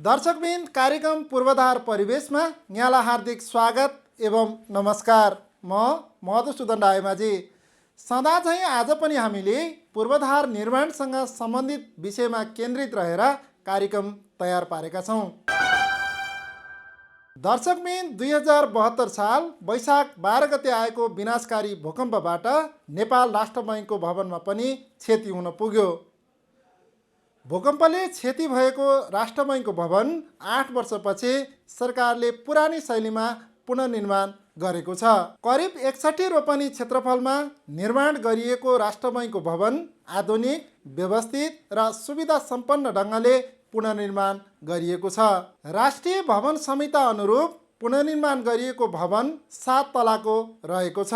दर्शकबिन कार्यक्रम पूर्वाधार परिवेशमा यहाँलाई हार्दिक स्वागत एवं नमस्कार। म मधुसूदन रायमाझी। सदा चाहिँ आज पनि हामीले पूर्वाधार निर्माणसँग सम्बन्धित विषयमा केन्द्रित रहेर कार्यक्रम तयार पारेका छौँ। दर्शकबिन 2072 साल वैशाख 12 गते आएको विनाशकारी भूकम्पबाट नेपाल राष्ट्र बैङ्कको भवनमा पनि क्षति हुन पुग्यो। भूकम्पले क्षति भएको राष्ट्र बैङ्कको भवन 8 वर्षपछि सरकारले पुरानी शैलीमा पुनर्निर्माण गरेको छ। करिब 61 रोपनी क्षेत्रफलमा निर्माण गरिएको राष्ट्र बैङ्कको भवन आधुनिक, व्यवस्थित र सुविधा सम्पन्न ढङ्गले पुनर्निर्माण गरिएको छ। राष्ट्रिय भवन संहिता अनुरूप पुनर्निर्माण गरिएको भवन 7 तलाको रहेको छ।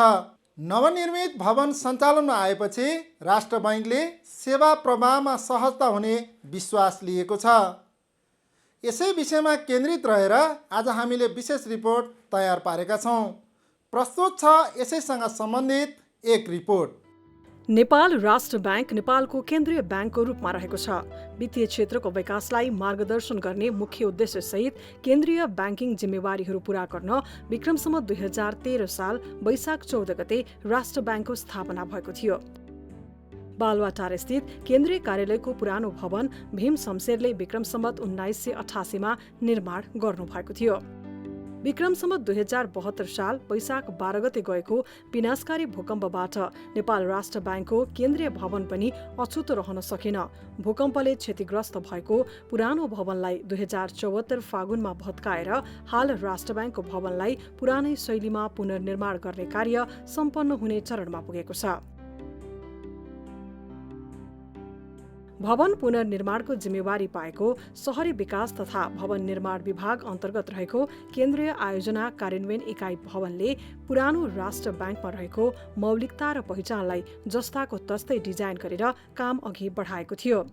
नवनिर्मित भवन सञ्चालनमा आएपछि राष्ट्र बैङ्कले सेवा प्रवाहमा सहजता हुने विश्वास लिएको छ। यसै विषयमा केन्द्रित रहेर आज हामीले विशेष रिपोर्ट तयार पारेका छौँ। प्रस्तुत छ यसैसँग सम्बन्धित एक रिपोर्ट। नेपाल राष्ट्र ब्याङ्क नेपालको केन्द्रीय ब्याङ्कको रूपमा रहेको छ। वित्तीय क्षेत्रको विकासलाई मार्गदर्शन गर्ने मुख्य उद्देश्यसहित केन्द्रीय ब्याङ्किङ जिम्मेवारीहरू पूरा गर्न विक्रमसम्वत 2013 साल वैशाख 14 गते राष्ट्र ब्याङ्कको स्थापना भएको थियो। बालुवाटार स्थित केन्द्रीय कार्यालयको पुरानो भवन भीम शमशेरले विक्रमसम्वत 1988 मा निर्माण गर्नुभएको थियो। विक्रमसम्वत 2072 साल वैशाख 12 गते गएको विनाशकारी भूकम्पबाट नेपाल राष्ट्र ब्याङ्कको केन्द्रीय भवन पनि अछुतो रहन सकेन। भूकम्पले क्षतिग्रस्त भएको पुरानो भवनलाई 2074 फागुनमा भत्काएर हाल राष्ट्र ब्याङ्कको भवनलाई पुरानै शैलीमा पुनर्निर्माण गर्ने कार्य सम्पन्न हुने चरणमा पुगेको छ। भवन पुनर्निर्माणको जिम्मेवारी पाएको शहरी विकास तथा भवन निर्माण विभाग अन्तर्गत रहेको केन्द्रीय आयोजना कार्यान्वयन इकाइ भवनले पुरानो राष्ट्र ब्याङ्कमा रहेको मौलिकता र पहिचानलाई जस्ताको तस्तै डिजाइन गरेर काम अघि बढाएको थियो।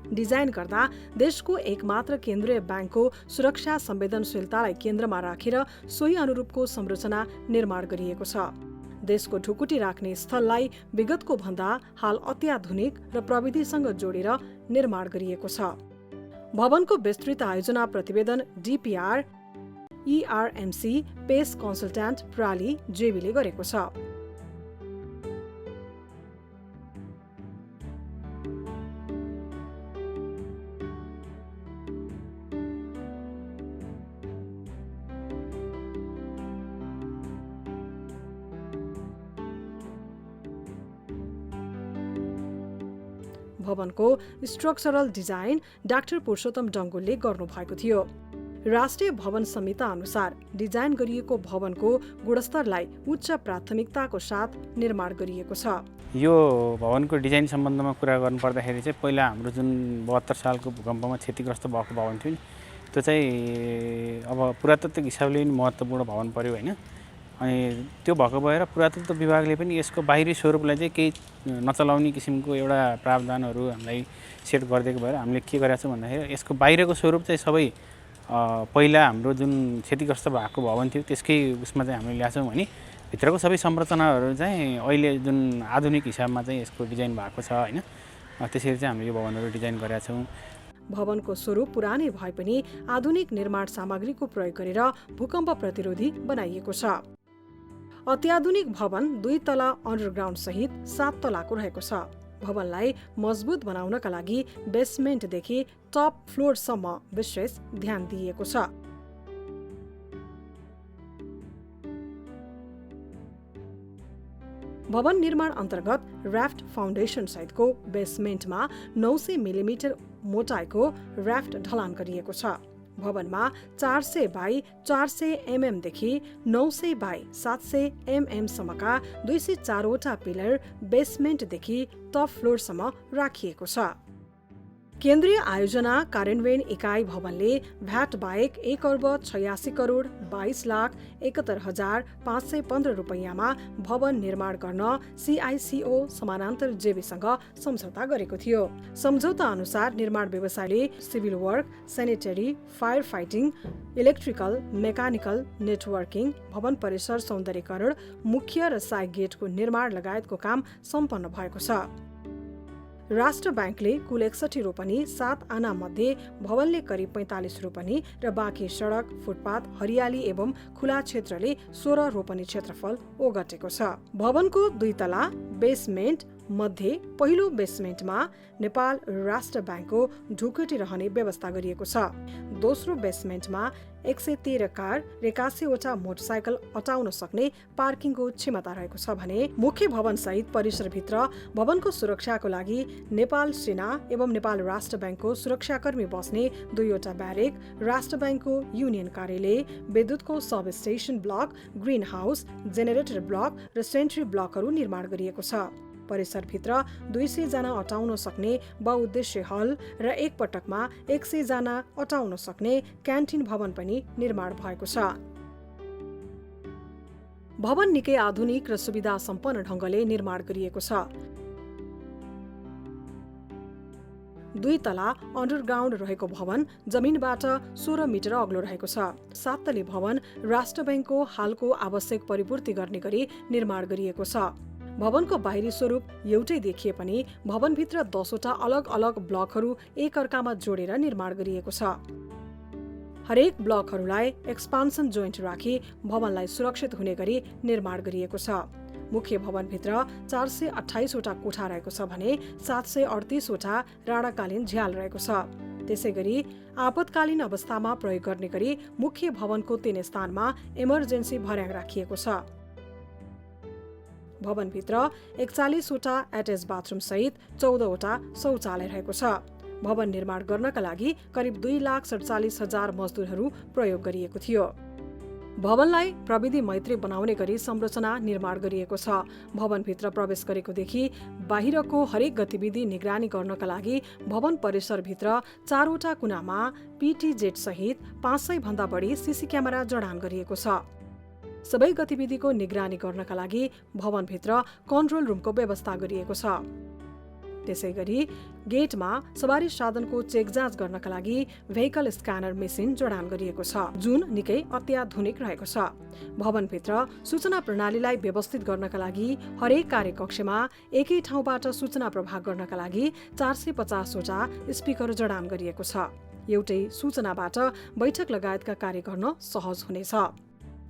डिजाइन गर्दा देशको एकमात्र केन्द्रीय ब्याङ्कको सुरक्षा संवेदनशीलतालाई केन्द्रमा राखेर सोही अनुरूपको संरचना निर्माण गरिएको छ। देशको ढुकुटी राख्ने स्थललाई विगतको भन्दा हाल अत्याधुनिक र प्रविधिसँग जोडेर निर्माण गरिएको छ। भवनको विस्तृत आयोजना प्रतिवेदन डिपिआर ERMC पेस कन्सल्ट्यान्ट प्राली जेबीले गरेको छ। भवनको स्ट्रक्चरल डिजाइन डाक्टर पुरुषोत्तम डङ्गोलले गर्नुभएको थियो। राष्ट्रिय भवन संहिता अनुसार डिजाइन गरिएको भवनको गुणस्तरलाई उच्च प्राथमिकताको साथ निर्माण गरिएको छ। यो भवनको डिजाइन सम्बन्धमा कुरा गर्नुपर्दाखेरि चाहिँ पहिला हाम्रो जुन 72 सालको भूकम्पमा क्षतिग्रस्त भएको भवन थियो नि, त्यो चाहिँ अब पुरातत्त्विक हिसाबले पनि महत्त्वपूर्ण भवन पर्यो होइन। अनि त्यो भएको भएर पुरातत्त्व विभागले पनि यसको बाहिरी स्वरूपलाई चाहिँ केही नचलाउने किसिमको एउटा प्रावधानहरू हामीलाई सेट गरिदिएको भएर हामीले के गरेका छौँ भन्दाखेरि यसको बाहिरको स्वरूप चाहिँ सबै पहिला हाम्रो जुन क्षतिग्रस्त भएको भवन थियो त्यसकै उसमा चाहिँ हामीले ल्याएको छौँ भने भित्रको सबै संरचनाहरू चाहिँ अहिले जुन आधुनिक हिसाबमा चाहिँ यसको डिजाइन भएको छ होइन। त्यसरी चाहिँ हामीले यो भवनहरू डिजाइन गरेका छौँ। भवनको स्वरूप पुरानै भए पनि आधुनिक निर्माण सामग्रीको प्रयोग गरेर भूकम्प प्रतिरोधी बनाइएको छ। अत्याधुनिक भवन 2 तला अन्डरग्राउन्ड सहित 7 तलाको रहेको छ। भवनलाई मजबुत बनाउनका लागि बेसमेन्टदेखि टप फ्लोरसम्म विशेष ध्यान दिइएको छ। भवन निर्माण अन्तर्गत ऱ्याफ्ट फाउन्डेसन सहितको बेसमेन्टमा 900 मिलिमिटर मोटाइको ऱ्याफ्ट ढलान गरिएको छ। भवनमा 400 बाई 400 mm देखि 900 बाई 700 mm सम्मका 204 वटा पिलर बेसमेन्टदेखि टप फ्लोरसम्म राखिएको छ। केन्द्रीय आयोजना कार्यान्वयन इकाइ भवनले भ्याट बाहेक 1,86,22,71,515 रुपैयाँमा भवन निर्माण गर्न CICO समानान्तर जेबीसँग सम्झौता गरेको थियो। सम्झौता अनुसार निर्माण व्यवसायले civil work, sanitary, fire fighting, electrical, mechanical, networking, भवन परिसर सौन्दर्यीकरण, मुख्य र साइड गेटको निर्माण लगायतको काम सम्पन्न भएको छ। राष्ट्र ब्याङ्कले कुल 61 रोपनी 7 आना मध्ये भवनले करिब 45 रोपनी र बाँकी सडक, फुटपाथ, हरियाली एवं खुला क्षेत्रले 16 रोपनी क्षेत्रफल ओगटेको छ। भवनको 2 तला बेसमेन्ट मध्ये पहिलो बेसमेन्टमा नेपाल राष्ट्र ब्याङ्कको ढुकुटी रहने व्यवस्था गरिएको छ। दोस्रो बेसमेन्टमा 113 कार र 81वटा मोटरसाइकल अटाउन सक्ने पार्किङको क्षमता रहेको छ भने मुख्य भवन सहित परिसरभित्र भवनको सुरक्षाको लागि नेपाल सेना एवं नेपाल राष्ट्र ब्याङ्कको सुरक्षाकर्मी बस्ने 2वटा ब्यारेक, राष्ट्र ब्याङ्कको युनियन कार्यालय, विद्युतको sub station block, green house, generator block र सेन्ट्री ब्लकहरू निर्माण गरिएको छ। परिसरभित्र 200 जना अटाउन सक्ने बहुउद्देश्य हल र एक पटकमा 100 जना अटाउन सक्ने क्यान्टिन भवन पनि निर्माण भएको छ। भवन निकै आधुनिक र सुविधा सम्पन्न ढङ्गले निर्माण गरिएको छ। 2 तला अन्डरग्राउन्ड रहेको भवन जमिनबाट 16 मिटर अग्लो रहेको छ। 7 तले भवन राष्ट्र ब्याङ्कको हालको आवश्यक परिपूर्ति गर्ने गरी निर्माण गरिएको छ। भवनको बाहिरी स्वरूप एउटै देखिए पनि भवनभित्र 10वटा अलग अलग ब्लकहरू एकअर्कामा जोडेर निर्माण गरिएको छ। हरेक ब्लकहरूलाई एक्सपान्सन जोइन्ट राखी भवनलाई सुरक्षित हुने गरी निर्माण गरिएको छ। मुख्य भवनभित्र 428वटा कोठा रहेको छ भने 738वटा राणाकालीन झ्याल रहेको छ। त्यसै गरी आपतकालीन अवस्थामा प्रयोग गर्ने गरी मुख्य भवनको 3 स्थानमा इमर्जेन्सी भर्याङ राखिएको छ। भवनभित्र 41वटा एट्याच बाथरुम सहित 14वटा शौचालय रहेको छ। भवन निर्माण गर्नका लागि करिब 2,47,000 मजदुरहरू प्रयोग गरिएको थियो। भवनलाई प्रविधि मैत्री बनाउने गरी संरचना निर्माण गरिएको छ। भवनभित्र प्रवेश गरेकोदेखि बाहिरको हरेक गतिविधि निगरानी गर्नका लागि भवन परिसरभित्र 4वटा कुनामा PTZ सहित 500 भन्दा बढी सीसी क्यामेरा जडान गरिएको छ। सबै गतिविधिको निगरानी गर्नका लागि भवनभित्र कन्ट्रोल रुमको व्यवस्था गरिएको छ। त्यसै गरी गेटमा सवारी साधनको चेक जाँच गर्नका लागि भेहिकल स्क्यानर मेसिन जडान गरिएको छ, जुन निकै अत्याधुनिक रहेको छ। भवनभित्र सूचना प्रणालीलाई व्यवस्थित गर्नका लागि हरेक कार्यकक्षमा एकै ठाउँबाट सूचना प्रवाह गर्नका लागि 450वटा स्पिकर जडान गरिएको छ। एउटै सूचनाबाट बैठक लगायतका कार्य गर्न सहज हुनेछ।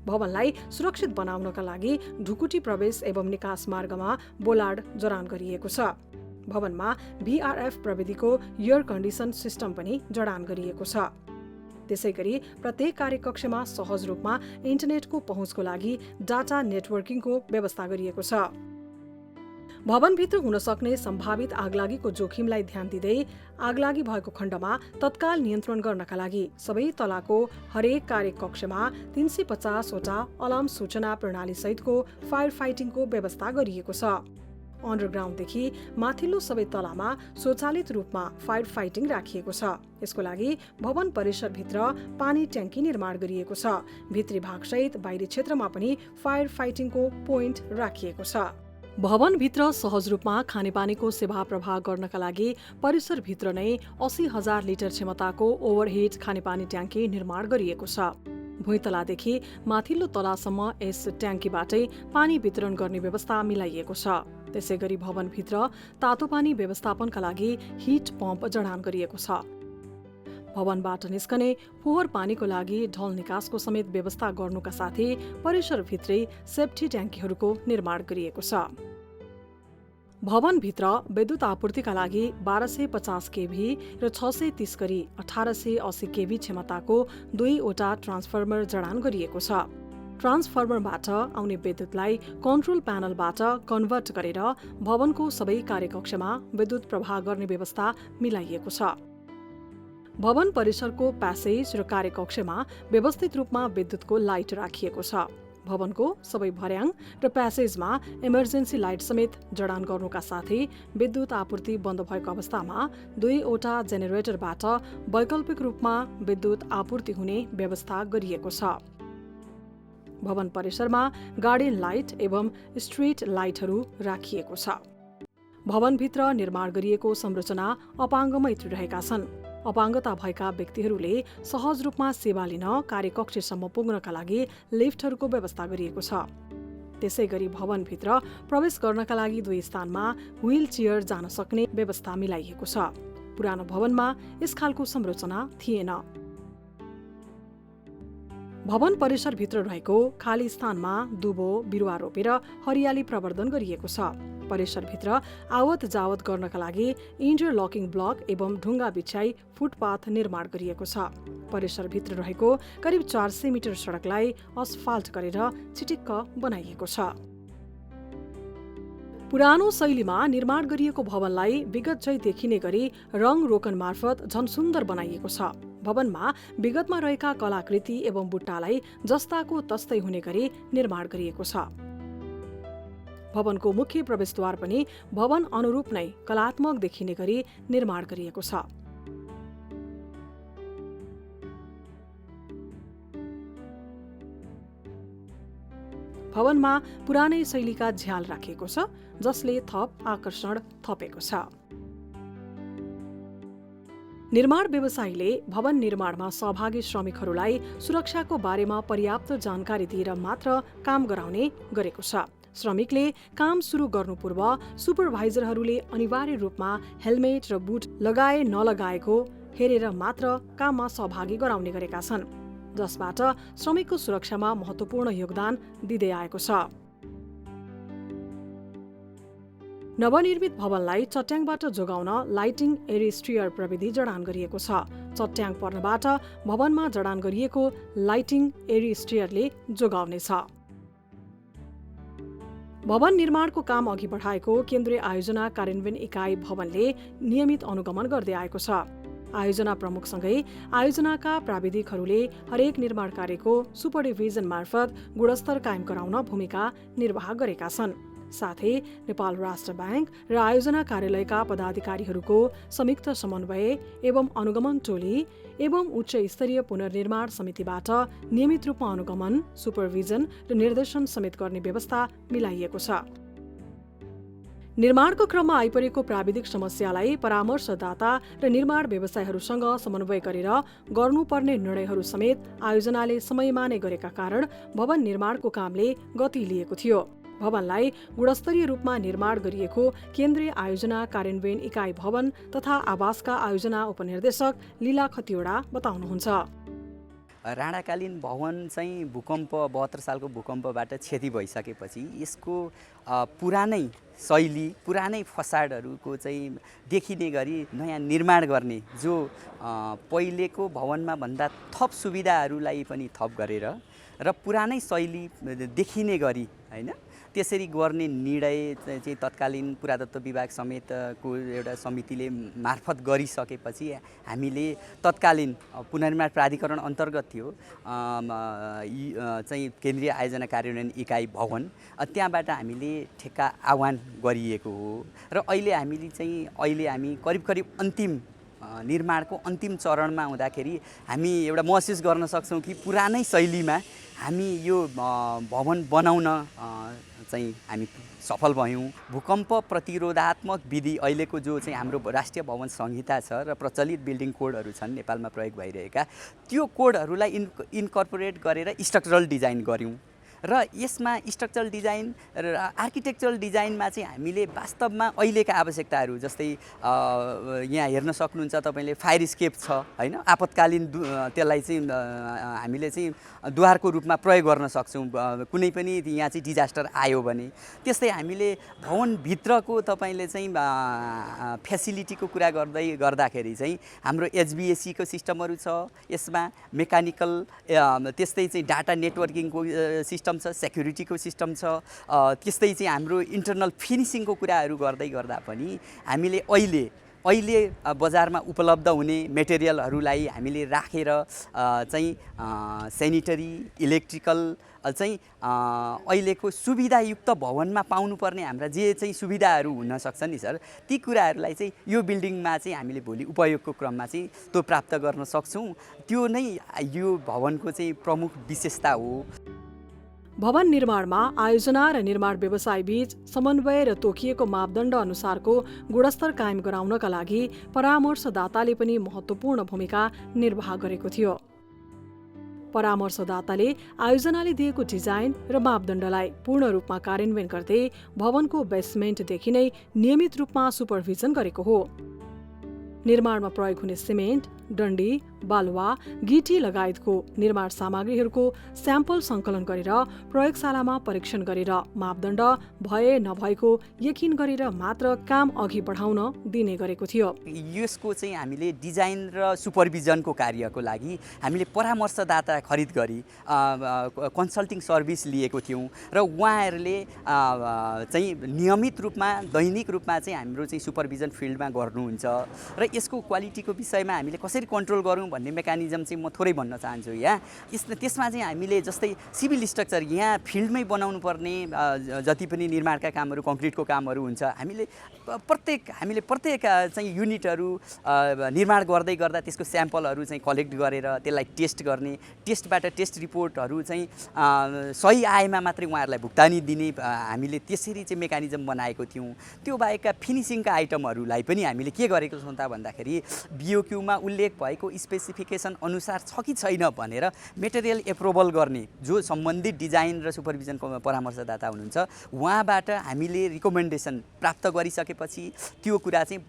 भवनलाई सुरक्षित बनाउनका लागि ढुकुटी प्रवेश एवं निकास मार्गमा बोलार्ड जडान गरिएको छ। भवनमा VRF प्रविधिको एयर कन्डिसन सिस्टम पनि जडान गरिएको छ। त्यसै गरी प्रत्येक कार्यकक्षमा सहज रूपमा इन्टरनेटको पहुँचको लागि डाटा नेटवर्किङको व्यवस्था गरिएको छ। भवनभित्र हुन सक्ने सम्भावित आगलागीको जोखिमलाई ध्यान दिँदै आगलागी भएको खण्डमा तत्काल नियन्त्रण गर्नका लागि सबै तलाको हरेक कार्यकक्षमा 350वटा अलार्म सूचना प्रणाली सहितको फायर फाइटिङको व्यवस्था गरिएको छ। अन्डरग्राउन्डदेखि माथिल्लो सबै तलामा स्वचालित रूपमा फायर फाइटिङ राखिएको छ। यसको लागि भवन परिसरभित्र पानी ट्याङ्की निर्माण गरिएको छ। भित्री भागसहित बाहिरी क्षेत्रमा पनि फायर फाइटिङको पोइन्ट राखिएको छ। भवनभित्र सहज रूपमा खानेपानीको सेवा प्रवाह गर्नका लागि परिसरभित्र नै 80,000 लिटर क्षमताको ओभरहेड खानेपानी ट्याङ्की निर्माण गरिएको छ। भुइँतलादेखि माथिल्लो तलासम्म यस ट्याङ्कीबाटै पानी वितरण गर्ने व्यवस्था मिलाइएको छ। त्यसै गरी भवनभित्र तातो पानी व्यवस्थापनका लागि हिट पम्प जडान गरिएको छ। भवनबाट निस्कने फोहोर पानीको लागि ढल निकासको समेत व्यवस्था गर्नुका साथै परिसरभित्रै सेफ्टी ट्याङ्कीहरूको निर्माण गरिएको छ। भवनभित्र विद्युत आपूर्तिका लागि 1250 केभी र 630 गरी 1880 केभी क्षमताको 2वटा ट्रान्सफर्मर जडान गरिएको छ। ट्रान्सफर्मरबाट आउने विद्युतलाई कन्ट्रोल प्यानलबाट कन्भर्ट गरेर भवनको सबै कार्यकक्षमा विद्युत प्रवाह गर्ने व्यवस्था मिलाइएको छ। भवन परिसरको प्यासेज र कार्यकक्षमा व्यवस्थित रूपमा विद्युतको लाइट राखिएको छ। भवनको सबै भर्याङ र प्यासेजमा इमर्जेन्सी लाइट समेत जडान गर्नुका साथै विद्युत आपूर्ति बन्द भएको अवस्थामा 2वटा जेनेरेटरबाट वैकल्पिक रूपमा विद्युत आपूर्ति हुने व्यवस्था गरिएको छ। भवन परिसरमा गार्डन लाइट एवं स्ट्रीट लाइटहरू राखिएको छ। भवनभित्र निर्माण गरिएको संरचना अपाङ्ग मैत्री रहेका छन्। अपाङ्गता भएका व्यक्तिहरूले सहज रूपमा सेवा लिन कार्यकक्षसम्म पुग्नका लागि लिफ्टहरूको व्यवस्था गरिएको छ। त्यसैगरी भवनभित्र प्रवेश गर्नका लागि 2 स्थानमा व्हील चेयर जान सक्ने व्यवस्था मिलाइएको छ। पुरानो भवनमा यस खालको संरचना थिएन। भवन परिसरभित्र रहेको खाली स्थानमा दुबो बिरुवा रोपेर हरियाली प्रवर्धन गरिएको छ। परिसरभित्र आवत जावत गर्नका लागि इन्टरलकिङ ब्लक एवं ढुङ्गा बिछ्याई फुटपाथ निर्माण गरिएको छ। परिसरभित्र रहेको करिब 400 मिटर सडकलाई अस्फाल्ट गरेर चिटिक्क बनाइएको छ। पुरानो शैलीमा निर्माण गरिएको भवनलाई विगत झै देखिने गरी रङ रोकन मार्फत झन सुन्दर बनाइएको छ। भवनमा विगतमा रहेका कलाकृति एवं बुट्टालाई जस्ताको तस्तै हुने गरी निर्माण गरिएको छ। भवनको मुख्य प्रवेशद्वार पनि भवन अनुरूप नै कलात्मक देखिने गरी निर्माण गरिएको छ। भवनमा पुरानै शैलीका झ्याल राखिएको छ, जसले थप आकर्षण थपेको छ। निर्माण व्यवसायीले भवन निर्माणमा सहभागी श्रमिकहरूलाई सुरक्षाको बारेमा पर्याप्त जानकारी दिएर मात्र काम गराउने गरेको छ। श्रमिकले काम सुरु गर्नु पूर्व सुपरभाइजरहरूले अनिवार्य रूपमा हेलमेट र बुट लगाए नलगाएको हेरेर मात्र काममा सहभागी गराउने गरेका छन्, जसबाट श्रमिकको सुरक्षामा महत्त्वपूर्ण योगदान दिँदै आएको छ। नवनिर्मित भवनलाई चट्याङबाट जोगाउन लाइटिङ एरिस्ट्रियर प्रविधि जडान गरिएको छ। चट्याङ पर्नबाट भवनमा जडान गरिएको लाइटिङ एरिस्ट्रियरले जोगाउनेछ। भवन निर्माणको काम अघि बढाएको केन्द्रीय आयोजना कार्यान्वयन इकाइ भवनले नियमित अनुगमन गर्दै आएको छ। आयोजना प्रमुखसँगै आयोजनाका प्राविधिकहरूले हरेक निर्माण कार्यको सुपरभिजन मार्फत गुणस्तर कायम गराउन भूमिका निर्वाह गरेका छन्। साथै नेपाल राष्ट्र ब्याङ्क र आयोजना कार्यालयका पदाधिकारीहरूको संयुक्त समन्वय एवं अनुगमन टोली एवं उच्च स्तरीय पुनर्निर्माण समितिबाट नियमित रूपमा अनुगमन, सुपरभिजन र निर्देशन समेत गर्ने व्यवस्था मिलाइएको छ। निर्माणको क्रममा आइपरेको प्राविधिक समस्यालाई परामर्शदाता र निर्माण व्यवसायहरूसँग समन्वय गरेर गर्नुपर्ने निर्णयहरू समेत आयोजनाले समयमा नै गरेका कारण भवन निर्माणको कामले गति लिएको थियो। भवनलाई गुणस्तरीय रूपमा निर्माण गरिएको केन्द्रीय आयोजना कार्यान्वयन इकाइ भवन तथा आवासका आयोजना उपनिर्देशक लीला खतिवडा बताउनुहुन्छ। राणाकालीन भवन चाहिँ भूकम्प 72 सालको भूकम्पबाट क्षति भइसकेपछि यसको पुरानै शैली, पुरानै फसाडहरूको चाहिँ देखिने गरी नयाँ निर्माण गर्ने, जो पहिलेको भवनमा भन्दा थप सुविधाहरूलाई पनि थप गरेर र पुरानै शैली देखिने गरी हैन त्यसरी गर्ने निर्णय चाहिँ तत्कालीन पुरातत्व विभाग समेतको एउटा समितिले मार्फत गरिसकेपछि हामीले तत्कालीन पुनर्निर्माण प्राधिकरण अन्तर्गत थियो चाहिँ केन्द्रीय आयोजना कार्यान्वयन इकाइ भवन, त्यहाँबाट हामीले ठेक्का आह्वान गरिएको हो र अहिले हामी करिब अन्तिम निर्माणको अन्तिम चरणमा हुँदाखेरि हामी एउटा महसुस गर्न सक्छौँ कि पुरानै शैलीमा हामी यो भवन बनाउन चाहिँ हामी सफल भयौँ। भूकम्प प्रतिरोधात्मक विधि अहिलेको जो चाहिँ हाम्रो राष्ट्रिय भवन संहिता छ र प्रचलित बिल्डिङ कोडहरू छन् नेपालमा प्रयोग भइरहेका, त्यो कोडहरूलाई इन्कर्पोरेट गरेर स्ट्रक्चरल डिजाइन गऱ्यौँ र यसमा स्ट्रक्चरल डिजाइन र आर्किटेक्चरल डिजाइनमा चाहिँ हामीले वास्तवमा अहिलेका आवश्यकताहरू जस्तै यहाँ हेर्न सक्नुहुन्छ तपाईँले फायर स्केप छ हैन, आपतकालीन त्यसलाई चाहिँ हामीले चाहिँ द्वारको रूपमा प्रयोग गर्न सक्छौँ कुनै पनि यहाँ चाहिँ डिजास्टर आयो भने। त्यस्तै हामीले भवनभित्रको तपाईँले चाहिँ फेसिलिटीको कुरा गर्दाखेरि चाहिँ हाम्रो एचभिएसीको सिस्टमहरू छ, यसमा मेकानिकल त्यस्तै चाहिँ डाटा नेटवर्किङको सिस्टम छ, सेक्युरिटीको सिस्टम छ, त्यस्तै चाहिँ हाम्रो इन्टरनल फिनिसिङको कुराहरू गर्दा पनि हामीले अहिले बजारमा उपलब्ध हुने मेटेरियलहरूलाई हामीले राखेर चाहिँ सेनिटरी इलेक्ट्रिकल चाहिँ अहिलेको सुविधायुक्त भवनमा पाउनुपर्ने हाम्रा जे चाहिँ सुविधाहरू हुन सक्छ नि सर, ती कुराहरूलाई चाहिँ यो बिल्डिङमा चाहिँ हामीले भोलि उपयोगको क्रममा चाहिँ त्यो प्राप्त गर्न सक्छौँ। त्यो नै यो भवनको चाहिँ प्रमुख विशेषता हो। भवन निर्माणमा आयोजना र निर्माण व्यवसाय बीच समन्वय र तोकिएको मापदण्ड अनुसारको गुणस्तर कायम गराउनका लागि परामर्शदाताले पनि महत्त्वपूर्ण भूमिका निर्वाह गरेको थियो। परामर्शदाताले आयोजनाले दिएको डिजाइन र मापदण्डलाई पूर्ण रूपमा कार्यान्वयन गर्दै भवनको बेसमेन्टदेखि नै नियमित रूपमा सुपरभिजन गरेको हो। निर्माणमा प्रयोग हुने सिमेन्ट, डन्डी, बालुवा, गिटी लगायतको निर्माण सामग्रीहरूको स्याम्पल सङ्कलन गरेर प्रयोगशालामा परीक्षण गरेर मापदण्ड भए नभएको यकिन गरेर मात्र काम अघि बढाउन दिने गरेको थियो। यसको चाहिँ हामीले डिजाइन र सुपरभिजनको कार्यको लागि हामीले परामर्शदाता खरिद गरी कन्सल्टिङ सर्भिस लिएको थियौँ र उहाँहरूले चाहिँ नियमित रूपमा दैनिक रूपमा चाहिँ हाम्रो चाहिँ सुपरभिजन फिल्डमा गर्नुहुन्छ र यसको क्वालिटीको विषयमा हामीले कसरी कन्ट्रोल गरौँ भन्ने मेकानिजम चाहिँ म थोरै भन्न चाहन्छु। त्यसमा चाहिँ हामीले जस्तै सिभिल स्ट्रक्चर यहाँ फिल्डमै बनाउनु पर्ने जति पनि निर्माणका कामहरू, कङ्क्रिटको कामहरू हुन्छ, हामीले प्रत्येक चाहिँ युनिटहरू निर्माण गर्दै गर्दा त्यसको स्याम्पलहरू चाहिँ कलेक्ट गरेर त्यसलाई टेस्ट गर्ने, टेस्टबाट टेस्ट रिपोर्टहरू चाहिँ सही आएमा मात्रै उहाँहरूलाई भुक्तानी दिने हामीले त्यसरी चाहिँ मेकानिजम बनाएको थियौँ। त्यो बाहेकका फिनिसिङका आइटमहरूलाई पनि हामीले के गरेको छौँ त भन्दाखेरि बिओक्यूमा उल्लेख भएको स्पेसिफिकेसन अनुसार छ कि छैन भनेर मेटेरियल एप्रुभल गर्ने जो सम्बन्धित डिजाइन र सुपरभिजनको परामर्शदाता हुनुहुन्छ उहाँबाट हामीले रिकमेन्डेसन प्राप्त गरिसकेपछि त्यो कुरा चाहिँ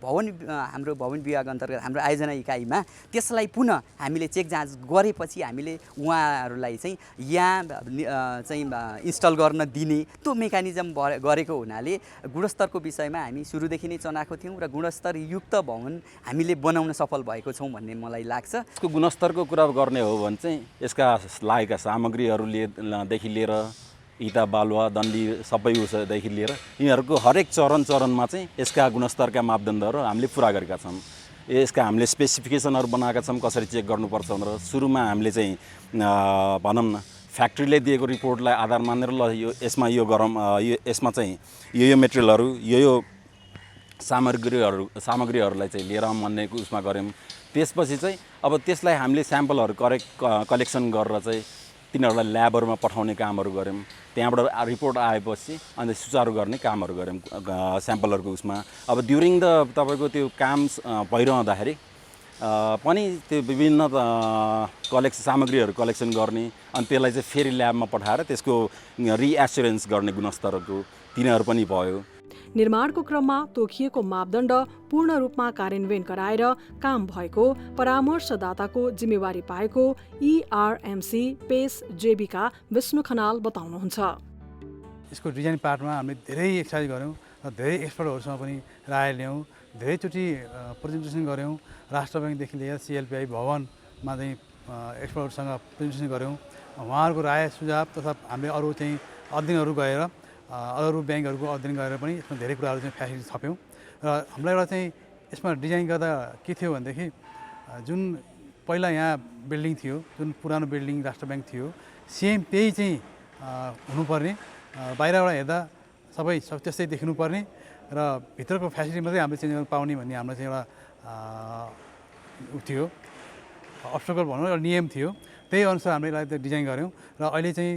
हाम्रो भवन विभाग अन्तर्गत हाम्रो आयोजना इकाइमा त्यसलाई पुनः हामीले चेक जाँच गरेपछि हामीले उहाँहरूलाई चाहिँ यहाँ चाहिँ इन्स्टल गर्न दिने त्यो मेकानिजम गरेको हुनाले गुणस्तरको विषयमा हामी सुरुदेखि नै चनाखो थियौँ र गुणस्तरयुक्त भवन हामीले बनाउन सफल भएको छौँ भन्ने मलाई लाग्छ। यसको गुणस्तरको कुरा गर्ने हो भने चाहिँ यसका लागेका सामग्रीहरूदेखि लिएर इँटा, बालुवा, दण्डी सबै उसदेखि लिएर यिनीहरूको हरेक चरणमा चाहिँ यसका गुणस्तरका मापदण्डहरू हामीले पुरा गरेका छौँ। यसका हामीले स्पेसिफिकेसनहरू बनाएका छौँ कसरी चेक गर्नुपर्छ भनेर। सुरुमा हामीले चाहिँ भनौँ न फ्याक्ट्रीले दिएको रिपोर्टलाई आधार मानेर ल यो गरौँ, यसमा चाहिँ यो मेटेरियलहरू यो सामग्रीहरूलाई चाहिँ लिएर भन्ने उसमा गऱ्यौँ। त्यसपछि चाहिँ अब त्यसलाई हामीले स्याम्पलहरू कलेक्सन गरेर चाहिँ तिनीहरूलाई ल्याबहरूमा पठाउने कामहरू गऱ्यौँ। त्यहाँबाट रिपोर्ट आएपछि अन्त सुचारू गर्ने कामहरू गऱ्यौँ स्याम्पलहरूको उसमा। अब ड्युरिङ द तपाईँको त्यो काम भइरहँदाखेरि पनि त्यो विभिन्न सामग्रीहरू कलेक्सन गर्ने अनि त्यसलाई चाहिँ फेरि ल्याबमा पठाएर त्यसको रिएस्युरेन्स गर्ने गुणस्तरको तिनीहरू पनि भयो। निर्माणको क्रममा तोकिएको मापदण्ड पूर्ण रूपमा कार्यान्वयन गराएर काम भएको परामर्शदाताको जिम्मेवारी पाएको ERMC पेस जेबीका विष्णु खनाल बताउनुहुन्छ। यसको डिजाइन पार्टमा हामीले धेरै एक्सर्साइज गऱ्यौँ र धेरै एक्सपर्टहरूसँग पनि राय ल्यायौँ, धेरैचोटि प्रेजेन्टेसन गऱ्यौँ। राष्ट्र ब्याङ्कदेखि लिएर CLPI भवनमा चाहिँ एक्सपर्टहरूसँग प्रेजेन्टेसन गऱ्यौँ। उहाँहरूको राय सुझाव तथा हामीले अरू चाहिँ अध्ययनहरू गएर अरू ब्याङ्कहरूको अध्ययन गरेर पनि यसमा धेरै कुराहरू चाहिँ फ्यासिलिटी थप्यौँ। र हामीलाई एउटा चाहिँ यसमा डिजाइन गर्दा के थियो भनेदेखि जुन पहिला यहाँ बिल्डिङ थियो, जुन पुरानो बिल्डिङ राष्ट्र ब्याङ्क थियो, सेम त्यही चाहिँ हुनुपर्ने, बाहिरबाट हेर्दा सबै त्यस्तै देखिनुपर्ने र भित्रको फ्यासिलिटी मात्रै हामीले चेन्ज गर्न पाउने भन्ने हाम्रो चाहिँ एउटा थियो, अब्स्टकल भनौँ एउटा नियम थियो। त्यही अनुसार हामीले यसलाई डिजाइन गऱ्यौँ र अहिले चाहिँ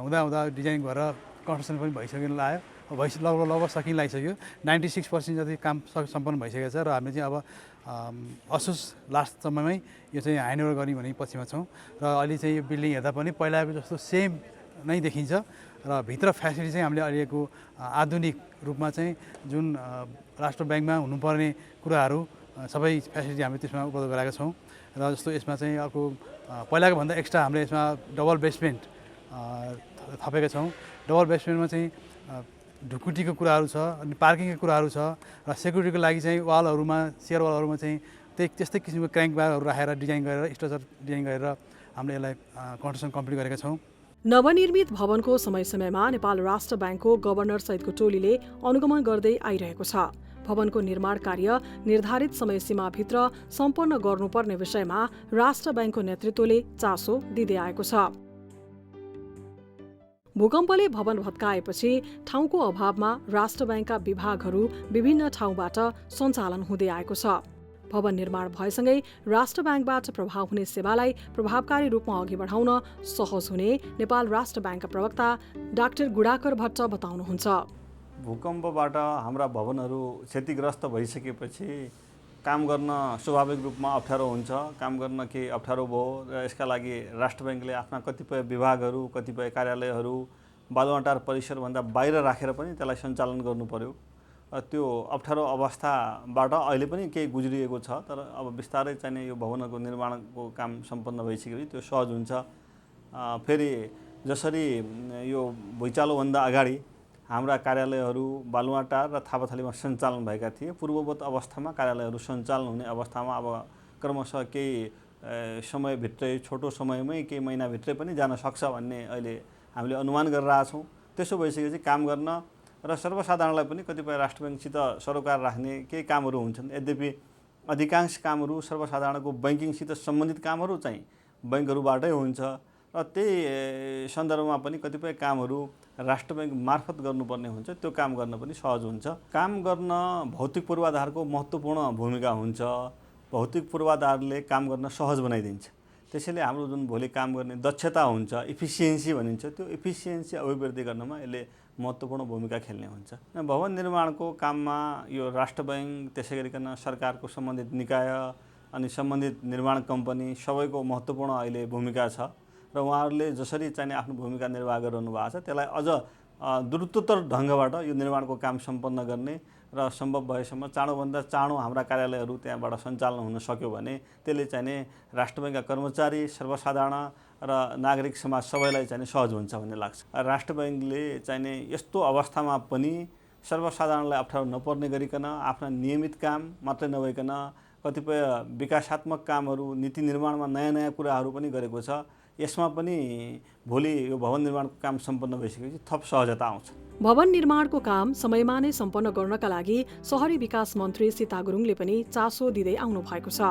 हुँदा डिजाइन गरेर कन्स्ट्रक्सन पनि भइसक्यो लगभग सकिन लागिसक्यो। 96% जति काम सम्पन्न भइसकेको छ र हामीले चाहिँ अब असोज लास्ट समयमै यो चाहिँ ह्यान्डओभर गर्ने भन्ने पछिमा छौँ र अहिले चाहिँ यो बिल्डिङ हेर्दा पनि पहिलाको जस्तो सेम नै देखिन्छ र भित्र फ्यासिलिटी चाहिँ हामीले अहिलेको आधुनिक रूपमा चाहिँ जुन राष्ट्र ब्याङ्कमा हुनुपर्ने कुराहरू सबै फ्यासिलिटी हामीले त्यसमा उपलब्ध गराएका छौँ र जस्तो यसमा चाहिँ अर्को पहिलाको भन्दा एक्स्ट्रा हामीले यसमा डबल बेसमेन्ट थपेका छौँ। डबल बेसमेन्टमा चाहिँ ढुकुटीको कुराहरू छ, अनि पार्किङको कुराहरू छ र सेक्युरिटीको लागि चाहिँ वालहरूमा सेयर वालहरूमा चाहिँ त्यस्तै किसिमको क्र्याङ्क बारहरू राखेर डिजाइन गरेर स्ट्रक्चर डिजाइन गरेर हामीले यसलाई कन्स्ट्रक्सन कम्प्लिट गरेका छौँ। नवनिर्मित भवनको समय-समयमा नेपाल राष्ट्र ब्याङ्कको गभर्नर सहितको टोलीले अनुगमन गर्दै आइरहेको छ। भवनको निर्माण कार्य निर्धारित समयसीमाभित्र सम्पन्न गर्नुपर्ने विषयमा राष्ट्र ब्याङ्कको नेतृत्वले चासो दिँदै आएको छ। भूकम्पले भवन भत्काएपछि ठाउँको अभावमा राष्ट्र ब्याङ्कका विभागहरू विभिन्न ठाउँबाट सञ्चालन हुँदै आएको छ। भवन निर्माण भएसँगै राष्ट्र ब्याङ्कबाट प्रभाव हुने सेवालाई प्रभावकारी रूपमा अघि बढाउन सहज हुने नेपाल राष्ट्र ब्याङ्कका प्रवक्ता डाक्टर गुडाकर भट्ट बताउनुहुन्छ। भूकम्पबाट हाम्रा भवनहरू क्षतिग्रस्त भइसकेपछि काम गर्न स्वाभाविक रूपमा अप्ठ्यारो हुन्छ, काम गर्न केही अप्ठ्यारो भयो र यसका लागि राष्ट्र ब्याङ्कले आफ्ना कतिपय विभागहरू, कतिपय कार्यालयहरू बालुवाटार परिसरभन्दा बाहिर राखेर पनि त्यसलाई सञ्चालन गर्नु पर्यो। त्यो अप्ठ्यारो अवस्थाबाट अहिले पनि केही गुज्रिएको छ, तर अब बिस्तारै चाहिँ यो भवनको निर्माणको काम सम्पन्न भइसकेपछि त्यो सहज हुन्छ। फेरि जसरी यो भुइँचालोभन्दा अगाडि हाम्रा कार्यालयहरू बालुवाटार र थापाथलीमा सञ्चालन भएका थिए, पूर्ववत अवस्थामा कार्यालयहरू सञ्चालन हुने अवस्थामा अब क्रमशः केही समयभित्रै, छोटो समयमै केही महिनाभित्रै पनि जान सक्छ भन्ने अहिले हामीले अनुमान गरिरहेका छौँ। त्यसो भइसकेपछि काम गर्न र सर्वसाधारणलाई पनि कतिपय राष्ट्र ब्याङ्कसित सरोकार राख्ने केही कामहरू हुन्छन्। यद्यपि अधिकांश कामहरू सर्वसाधारणको ब्याङ्किङसित सम्बन्धित कामहरू चाहिँ ब्याङ्कहरूबाटै हुन्छ र त्यही सन्दर्भमा पनि कतिपय कामहरू राष्ट्र ब्याङ्क मार्फत गर्नुपर्ने हुन्छ, त्यो काम गर्न पनि सहज हुन्छ। काम गर्न भौतिक पूर्वाधारको महत्त्वपूर्ण भूमिका हुन्छ। भौतिक पूर्वाधारले काम गर्न सहज बनाइदिन्छ। त्यसैले हाम्रो जुन भोलि काम गर्ने दक्षता हुन्छ, इफिसियन्सी भनिन्छ, त्यो इफिसियन्सी अभिवृद्धि गर्नमा यसले महत्त्वपूर्ण भूमिका खेल्ने हुन्छ। भवन निर्माणको काममा यो राष्ट्र ब्याङ्क, त्यसै गरिकन सरकारको सम्बन्धित निकाय अनि सम्बन्धित निर्माण कम्पनी सबैको महत्त्वपूर्ण अहिले भूमिका छ र उहाँहरूले जसरी चाहिँ आफ्नो भूमिका निर्वाह गरिरहनु भएको छ त्यसलाई अझ द्रुततर ढङ्गबाट यो निर्माणको काम सम्पन्न गर्ने र सम्भव भएसम्म चाँडोभन्दा चाँडो हाम्रा कार्यालयहरू त्यहाँबाट सञ्चालन हुन सक्यो भने त्यसले चाहिँ राष्ट्र ब्याङ्कका कर्मचारी, सर्वसाधारण र नागरिक समाज सबैलाई चाहिँ सहज हुन्छ भन्ने लाग्छ। राष्ट्र ब्याङ्कले चाहिँ यस्तो अवस्थामा पनि सर्वसाधारणलाई अप्ठ्यारो नपर्ने गरिकन आफ्ना नियमित काम मात्रै नभइकन कतिपय विकासात्मक कामहरू, नीति निर्माणमा नयाँ नयाँ कुराहरू पनि गरेको छ। यसमा पनि भोलि यो भवन निर्माणको काम सम्पन्न भइसकेपछि थप सहजता आउँछ। भवन निर्माणको काम समयमा नै सम्पन्न गर्नका लागि शहरी विकास मन्त्री सीता गुरुङले पनि चासो दिँदै आउनु भएको छ।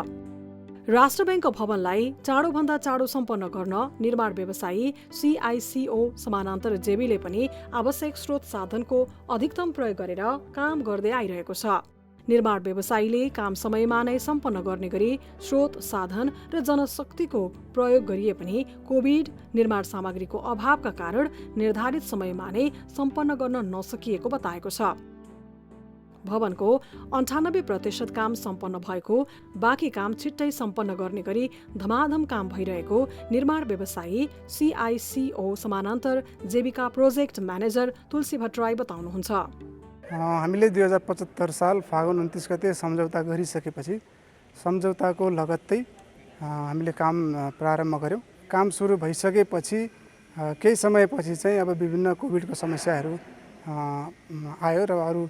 राष्ट्र ब्याङ्कको भवनलाई चाँडोभन्दा चाँडो सम्पन्न गर्न निर्माण व्यवसायी CICO समानान्तर जेबीले पनि आवश्यक स्रोत साधनको अधिकतम प्रयोग गरेर काम गर्दै आइरहेको छ। निर्माण व्यवसायीले काम समयमा नै सम्पन्न गर्ने गरी स्रोत साधन र जनशक्तिको प्रयोग गरिए पनि कोभिड, निर्माण सामग्रीको अभावका कारण निर्धारित समयमा नै सम्पन्न गर्न नसकिएको बताएको छ। भवनको 98% काम सम्पन्न भएको, बाँकी काम छिट्टै सम्पन्न गर्ने गरी धमाधम काम भइरहेको निर्माण व्यवसायी CICO समानान्तर जेबीका प्रोजेक्ट म्यानेजर तुलसी भट्टराई बताउनुहुन्छ। हामीले 2075 साल फागुन 29 गते सम्झौता गरिसकेपछि सम्झौताको लगत्तै हामीले काम प्रारम्भ गऱ्यौँ। काम सुरु भइसकेपछि केही समयपछि चाहिँ अब विभिन्न कोभिडको समस्याहरू आयो र अरू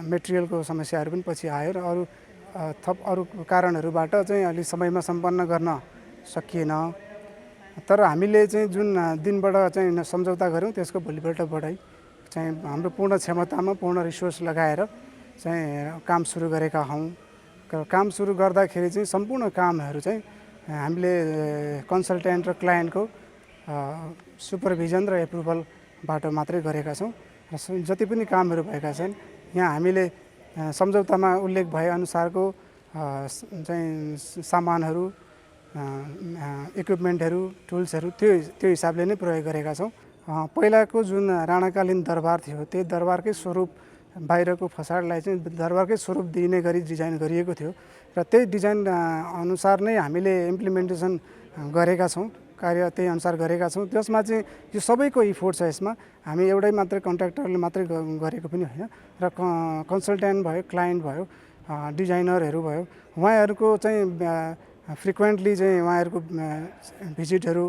मेटेरियलको समस्याहरू पनि पछि आयो र अरू कारणहरूबाट चाहिँ अलि समयमा सम्पन्न गर्न सकिएन। तर हामीले चाहिँ जुन दिनबाट चाहिँ सम्झौता गऱ्यौँ त्यसको भोलिपल्टबाटै चाहिँ हाम्रो पूर्ण क्षमतामा पूर्ण रिसोर्स लगाएर चाहिँ काम सुरु गरेका हौँ। काम सुरु गर्दाखेरि चाहिँ सम्पूर्ण कामहरू चाहिँ हामीले कन्सल्टेन्ट र क्लायन्टको सुपरभिजन र एप्रुभलबाट मात्रै गरेका छौँ। र जति पनि कामहरू भएका छन् यहाँ हामीले सम्झौतामा उल्लेख भए अनुसारको चाहिँ सामानहरू, इक्विपमेन्टहरू, टुल्सहरू त्यो हिसाबले नै प्रयोग गरेका छौँ। पहिलाको जुन राणाकालीन दरबार थियो त्यही दरबारकै स्वरूप, बाहिरको फसाडलाई चाहिँ दरबारकै स्वरूप दिने गरी डिजाइन गरिएको थियो र त्यही डिजाइन अनुसार नै हामीले इम्प्लिमेन्टेसन गरेका छौँ, कार्य त्यही अनुसार गरेका छौँ। त्यसमा चाहिँ यो सबैको इफोर्ट छ। यसमा हामी एउटै मात्रै कन्ट्र्याक्टरले मात्रै गरेको पनि होइन र कन्सल्टेन्ट भयो, क्लायन्ट भयो, डिजाइनरहरू भयो, उहाँहरूको चाहिँ फ्रिक्वेन्टली चाहिँ उहाँहरूको भिजिटहरू,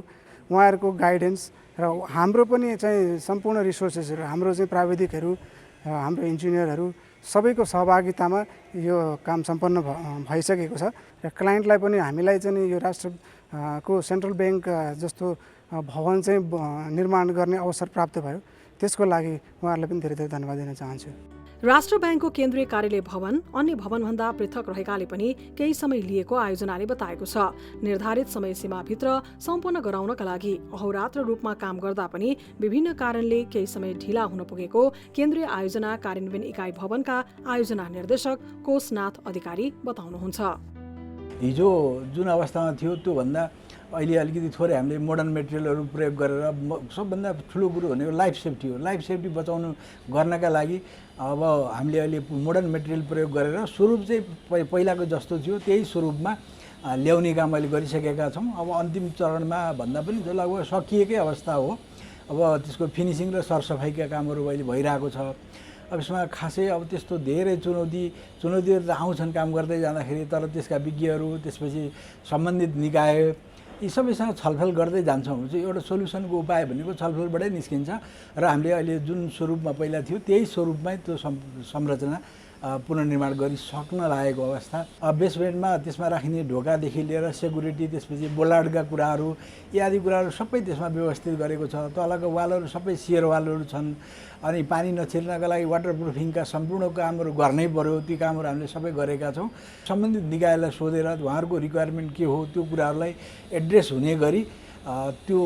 उहाँहरूको गाइडेन्स र हाम्रो पनि चाहिँ सम्पूर्ण रिसोर्सेसहरू, हाम्रो चाहिँ प्राविधिकहरू, हाम्रो इन्जिनियरहरू सबैको सहभागितामा यो काम सम्पन्न भइसकेको छ। र क्लायन्टलाई पनि हामीलाई चाहिँ यो राष्ट्रको सेन्ट्रल ब्याङ्क जस्तो भवन चाहिँ निर्माण गर्ने अवसर प्राप्त भयो। त्यसको लागि उहाँहरूलाई पनि धेरै धेरै धन्यवाद दिन चाहन्छु। राष्ट्र ब्याङ्कको केन्द्रीय कार्यालय भवन अन्य भवनभन्दा पृथक रहेकाले पनि केही समय लिएको आयोजनाले बताएको छ। निर्धारित समय सीमाभित्र सम्पन्न गराउनका लागि अहोरात्र रूपमा काम गर्दा पनि विभिन्न कारणले केही समय ढिला हुन पुगेको केन्द्रीय आयोजना कार्यान्वयन इकाइ भवनका आयोजना निर्देशक कोशनाथ अधिकारी बताउनुहुन्छ। हिजो जुन अवस्थामा थियो त्योभन्दा अहिले अलिकति थोरै हामीले मोडर्न मेटेरियलहरू प्रयोग गरेर सबभन्दा ठुलो कुरो भनेको लाइफ सेफ्टी हो। लाइफ सेफ्टी बचाउनु गर्नका लागि अब हामीले अहिले मोडर्न मेटेरियल प्रयोग गरेर स्वरूप चाहिँ पहिलाको जस्तो थियो त्यही स्वरूपमा ल्याउने काम अहिले गरिसकेका छौँ। अब अन्तिम चरणमा भन्दा पनि त्यो लगभग सकिएकै अवस्था हो। अब त्यसको फिनिसिङ र सरसफाइका कामहरू अहिले भइरहेको छ। अब यसमा खासै अब त्यस्तो धेरै चुनौतीहरू त आउँछन् काम गर्दै जाँदाखेरि, तर त्यसका विज्ञहरू त्यसपछि सम्बन्धित निकाय यी सबैसँग छलफल गर्दै जान्छौँ। चाहिँ एउटा सोल्युसनको उपाय भनेको छलफलबाटै निस्किन्छ र हामीले अहिले जुन स्वरूपमा पहिला थियो त्यही स्वरूपमै त्यो संरचना पुनर्निर्माण गरिसक्न लागेको अवस्था। बेसमेन्टमा त्यसमा राखिने ढोकादेखि लिएर सेक्युरिटी, त्यसपछि बोलार्डका कुराहरू आदि कुराहरू सबै त्यसमा व्यवस्थित गरेको छ। तलको वालहरू सबै सियर वालहरू छन्। अनि पानी नछिर्नका लागि वाटरप्रुफिङका सम्पूर्ण कामहरू गर्नै पर्यो। ती कामहरू हामीले सबै गरेका छौँ। सम्बन्धित निकायलाई सोधेर उहाँहरूको रिक्वायरमेन्ट के हो त्यो कुराहरूलाई एड्रेस हुने गरी त्यो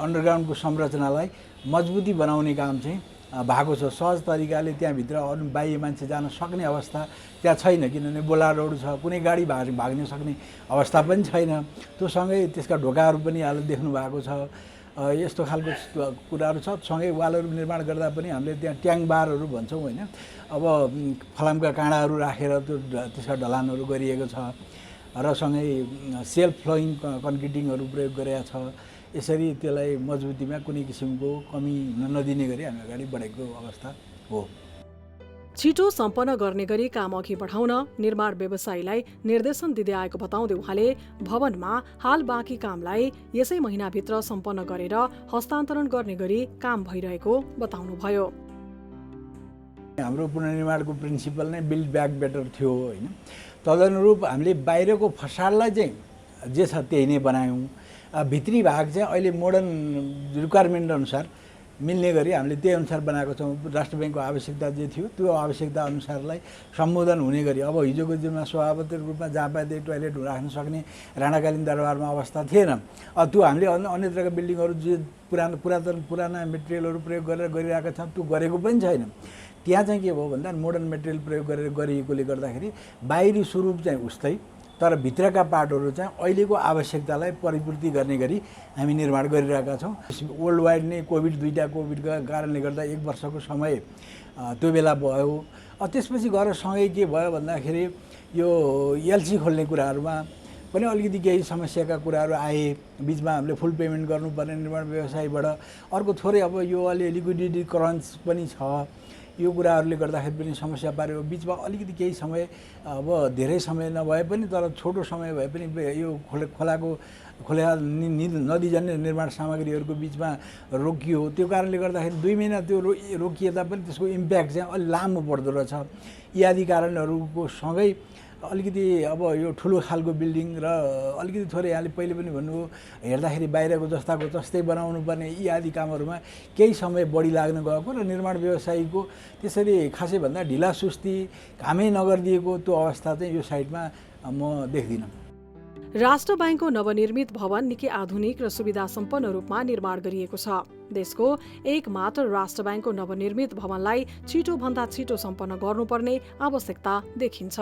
अन्डरग्राउन्डको संरचनालाई मजबुती बनाउने काम चाहिँ भएको छ। सहज तरिकाले त्यहाँभित्र अरू बाह्य मान्छे जान सक्ने अवस्था त्यहाँ छैन, किनभने बोलारोड छ, कुनै गाडी भाग्न सक्ने अवस्था पनि छैन। त्यो सँगै त्यसका ढोकाहरू पनि अहिले देख्नु भएको छ। यस्तो खालको कुराहरू छ। सँगै वालहरू निर्माण गर्दा पनि हामीले त्यहाँ ट्याङ बारहरू भन्छौँ होइन, अब फलामका काँडाहरू राखेर त्यो त्यसका ढलानहरू गरिएको छ र सँगै सेल्फ फ्लोइङ कन्क्रिटिङहरू प्रयोग गरेका छ। यसरी त्यसलाई मजबुतीमा कुनै किसिमको कमी नदिने गरी हामी अगाडि बढेको अवस्था हो। छिटो सम्पन्न गर्ने गरी काम अघि बढाउन निर्माण व्यवसायीलाई निर्देशन दिँदै आएको बताउँदै उहाँले भवनमा हाल बाँकी कामलाई यसै महिनाभित्र सम्पन्न गरेर हस्तान्तरण गर्ने गरी काम भइरहेको बताउनुभयो। हाम्रो पुनर्निर्माणको प्रिन्सिपल नै बिल्ड ब्याक बेटर थियो होइन। तदनुरूप हामीले बाहिरको फसाडलाई चाहिँ जे छ त्यही नै बनायौँ। भित्री भाग चाहिँ अहिले मोडर्न रिक्वायरमेन्ट अनुसार मिल्ने गरी हामीले त्यही अनुसार बनाएको छौँ। राष्ट्र ब्याङ्कको आवश्यकता जे थियो त्यो आवश्यकता अनुसारलाई सम्बोधन हुने गरी। अब हिजोको दिनमा स्वाभाविक रूपमा जहाँ पाए त्यही टोयलेट राख्न सक्ने राणाकालीन दरबारमा अवस्था थिएन। त्यो हामीले अन्यत्रका बिल्डिङहरू जे पुराना मेटेरियलहरू प्रयोग गरेर गरिरहेका छौँ त्यो गरेको पनि छैन। त्यहाँ चाहिँ के भयो भन्दा मोडर्न मेटेरियल प्रयोग गरेर गरिएकोले गर्दाखेरि बाहिरी स्वरूप चाहिँ उस्तै, तर भित्रका पार्टहरू चाहिँ अहिलेको आवश्यकतालाई परिपूर्ति गर्ने गरी हामी निर्माण गरिरहेका छौँ। वर्ल्ड वाइड नै कोभिडका कारणले गर्दा 1 वर्षको समय त्यो बेला भयो। त्यसपछि गएर सँगै के भयो भन्दाखेरि यो एलसी खोल्ने कुराहरूमा पनि अलिकति केही समस्याका कुराहरू आए। बिचमा हामीले फुल पेमेन्ट गर्नुपर्ने निर्माण व्यवसायीबाट। अर्को थोरै अब यो अलि लिक्विडिटी क्रन्च पनि छ। यो कुराहरूले गर्दाखेरि पनि समस्या पार्यो। बिचमा अलिकति केही समय, अब धेरै समय नभए पनि तर छोटो समय भए पनि यो खोला नदीजन्य निर्माण सामग्रीहरूको बिचमा रोकियो। त्यो कारणले गर्दाखेरि 2 महिना त्यो रोकिए तापनि त्यसको इम्प्याक्ट चाहिँ अलि लामो पर्दो रहेछ। यी आदि कारणहरूको सँगै अलिकति अब यो ठुलो खालको बिल्डिङ र अलिकति थोरै यहाँले पहिले पनि भन्नुभयो हेर्दाखेरि बाहिरको जस्ताको जस्तै बनाउनु पर्ने यी आदि कामहरूमा केही समय बढी लाग्न गएको र निर्माण व्यवसायीको त्यसरी खासै भन्दा ढिला सुस्ती कामै नगरिदिएको त्यो अवस्था चाहिँ यो साइडमा म देख्दिनँ। राष्ट्र ब्याङ्कको नवनिर्मित भवन निकै आधुनिक र सुविधा सम्पन्न रूपमा निर्माण गरिएको छ। देशको एकमात्र राष्ट्र ब्याङ्कको नवनिर्मित भवनलाई छिटोभन्दा छिटो सम्पन्न गर्नुपर्ने आवश्यकता देखिन्छ।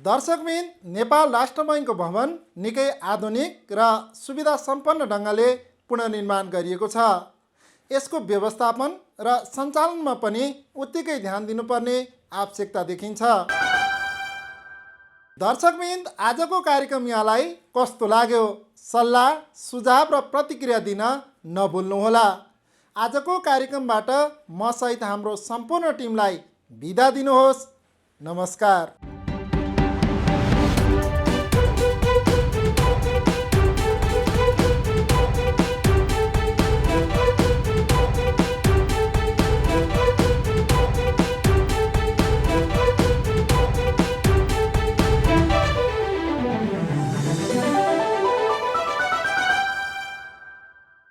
दर्शकबिन, नेपाल राष्ट्र बैङ्कको भवन निकै आधुनिक र सुविधा सम्पन्न ढङ्गले पुनर्निर्माण गरिएको छ। यसको व्यवस्थापन र सञ्चालनमा पनि उत्तिकै ध्यान दिनुपर्ने आवश्यकता देखिन्छ। दर्शकबिन, आजको कार्यक्रम यहाँलाई कस्तो लाग्यो? सल्लाह, सुझाव र प्रतिक्रिया दिन नभुल्नुहोला। आजको कार्यक्रमबाट म सहित हाम्रो सम्पूर्ण टिमलाई बिदा दिनुहोस्। नमस्कार।